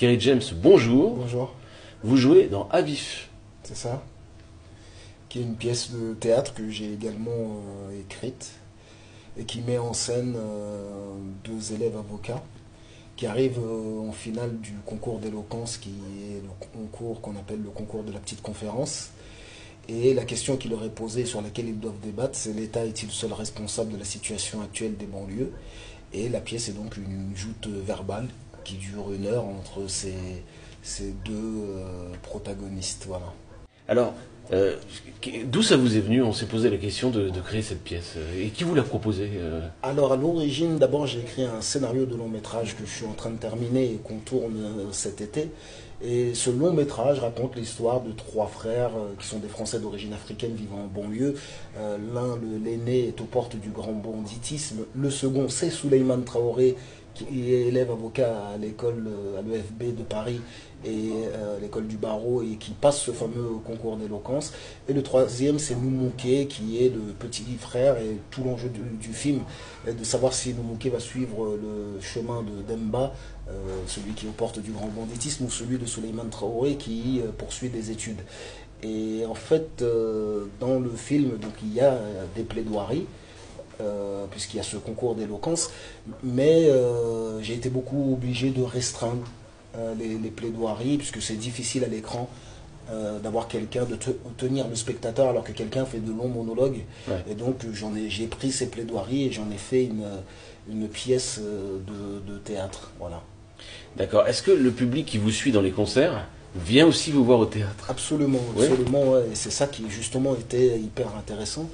Kerry James, bonjour. Bonjour. Vous jouez dans À vif. C'est ça. Qui est une pièce de théâtre que j'ai également écrite et qui met en scène deux élèves avocats qui arrivent en finale du concours d'éloquence qui est le concours qu'on appelle le concours de la petite conférence. Et la question qui leur est posée, sur laquelle ils doivent débattre, c'est: l'État est-il seul responsable de la situation actuelle des banlieues? Et la pièce est donc une joute verbale qui dure 1 heure entre ces deux protagonistes. Voilà. Alors, d'où ça vous est venu? On s'est posé la question de créer cette pièce. Et qui vous l'a proposé? Alors à l'origine, d'abord j'ai écrit un scénario de long métrage que je suis en train de terminer et qu'on tourne cet été. Et ce long métrage raconte l'histoire de 3 frères qui sont des Français d'origine africaine vivant en banlieue. L'un, l'aîné, est aux portes du grand banditisme. Le second, c'est Souleymane Traoré, qui est élève avocat à l'école, à l'EFB de Paris et l'école du barreau, et qui passe ce fameux concours d'éloquence. Et le troisième, c'est Noumouké, qui est le petit frère, et tout l'enjeu du film est de savoir si Noumouké va suivre le chemin de Demba, celui qui est aux portes du grand banditisme, ou celui de Souleymane Traoré qui poursuit des études. Et en fait, dans le film, donc, il y a des plaidoiries, puisqu'il y a ce concours d'éloquence, mais j'ai été beaucoup obligé de restreindre les plaidoiries, puisque c'est difficile à l'écran d'avoir quelqu'un, de tenir le spectateur alors que quelqu'un fait de longs monologues. Ouais. Et donc j'ai pris ces plaidoiries et j'en ai fait une pièce de théâtre. Voilà. D'accord. Est-ce que le public qui vous suit dans les concerts vient aussi vous voir au théâtre? Absolument, absolument. Ouais. Et c'est ça qui justement était hyper intéressant.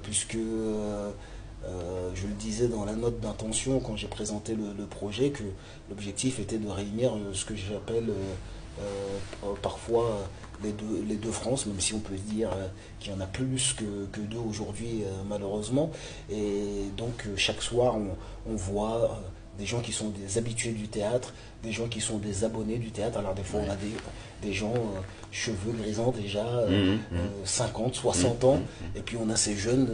Puisque je le disais dans la note d'intention quand j'ai présenté le projet, que l'objectif était de réunir ce que j'appelle parfois les deux France, même si on peut se dire qu'il y en a plus que deux aujourd'hui malheureusement. Et donc chaque soir on voit des gens qui sont des habitués du théâtre, des gens qui sont des abonnés du théâtre. Alors des fois on a des gens cheveux grisants déjà, 50, 60 ans, et puis on a ces jeunes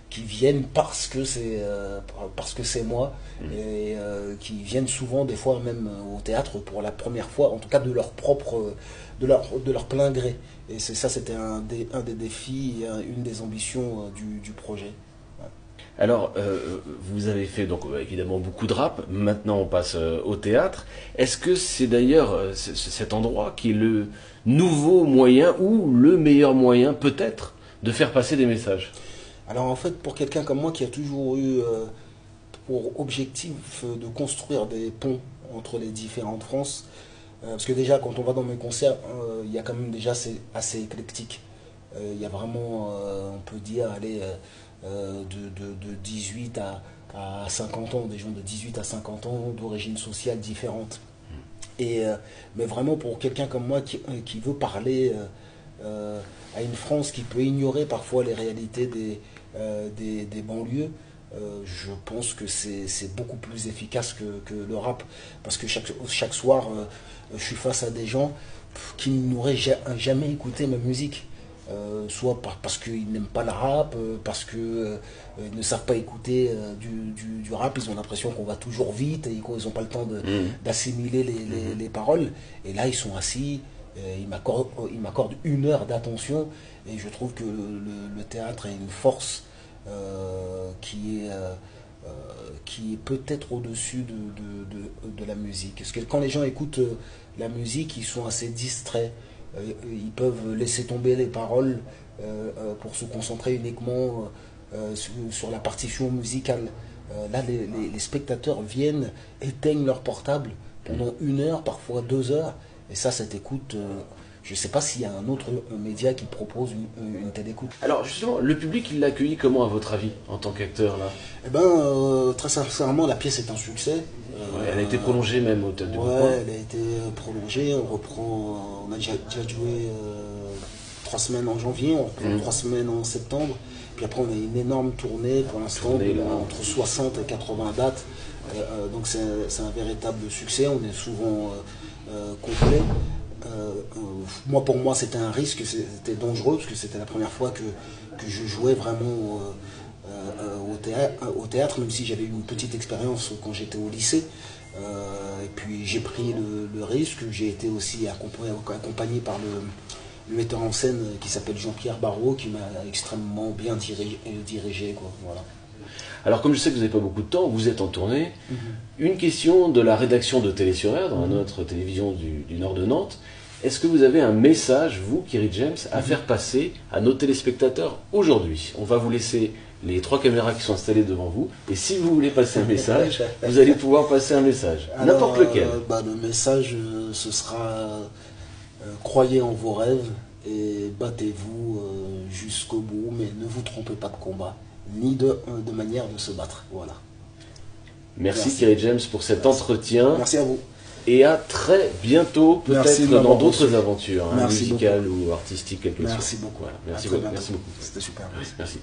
qui viennent parce que c'est moi, et qui viennent souvent, des fois même au théâtre pour la première fois, en tout cas de leur propre, de leur plein gré. Et ça, c'était un des défis, une des ambitions du projet. Alors, vous avez fait donc évidemment beaucoup de rap, maintenant on passe au théâtre. Est-ce que c'est d'ailleurs cet endroit qui est le nouveau moyen, ou le meilleur moyen peut-être, de faire passer des messages? Alors en fait, pour quelqu'un comme moi qui a toujours eu pour objectif de construire des ponts entre les différentes France, parce que déjà quand on va dans mes concerts, il y a quand même déjà assez éclectique. Il y a vraiment, on peut dire, allez... de 18 à 50 ans, des gens de 18 à 50 ans d'origine sociale différente. Mais vraiment pour quelqu'un comme moi qui veut parler à une France qui peut ignorer parfois les réalités des banlieues, je pense que c'est beaucoup plus efficace que le rap. Parce que chaque soir, je suis face à des gens qui n'auraient jamais écouté ma musique. Soit parce qu'ils n'aiment pas le rap, parce qu'ils ne savent pas écouter du rap, ils ont l'impression qu'on va toujours vite et ils n'ont pas le temps d'assimiler les paroles. Et là, ils sont assis, ils m'accordent 1 heure d'attention, et je trouve que le théâtre est une force qui est peut-être au-dessus de la musique. Parce que quand les gens écoutent la musique, ils sont assez distraits. Ils peuvent laisser tomber les paroles pour se concentrer uniquement sur la partition musicale. Là, les spectateurs viennent, éteignent leur portable pendant 1 heure, parfois 2 heures. Et cette écoute, je ne sais pas s'il y a un autre média qui propose une telle écoute. Alors justement, le public, il l'a accueilli comment à votre avis, en tant qu'acteur là? Eh ben, très sincèrement, la pièce est un succès. Elle a été prolongée même au Théâtre du Roi. Ouais, elle a été prolongée. On a déjà joué 3 semaines en janvier, on reprend 3 semaines en septembre. Puis après, on a une énorme tournée pour l'instant, entre 60 et 80 dates. Donc c'est un véritable succès. On est souvent complet. Pour moi, c'était un risque, c'était dangereux, parce que c'était la première fois que je jouais vraiment au théâtre, même si j'avais eu une petite expérience quand j'étais au lycée. Et puis j'ai pris le risque. J'ai été aussi accompagné par le metteur en scène qui s'appelle Jean-Pierre Barrault, qui m'a extrêmement bien dirigé, quoi. Voilà. Alors comme je sais que vous n'avez pas beaucoup de temps, vous êtes en tournée. Une question de la rédaction de Télé sur Air, dans notre télévision du nord de Nantes. Est-ce que vous avez un message, vous, Kerry James, à faire passer à nos téléspectateurs aujourd'hui? On va vous laisser les 3 caméras qui sont installées devant vous. Et si vous voulez passer un message, vous allez pouvoir passer un message. N'importe lequel. Le message, ce sera croyez en vos rêves et battez-vous jusqu'au bout, mais ne vous trompez pas de combat, ni de manière de se battre. Voilà. Merci. Kerry James pour cet entretien. Merci à vous. Et à très bientôt, peut-être dans d'autres aventures, musicales beaucoup. ou artistiques, quelque chose. Merci beaucoup. Voilà. Merci beaucoup. C'était super. Merci.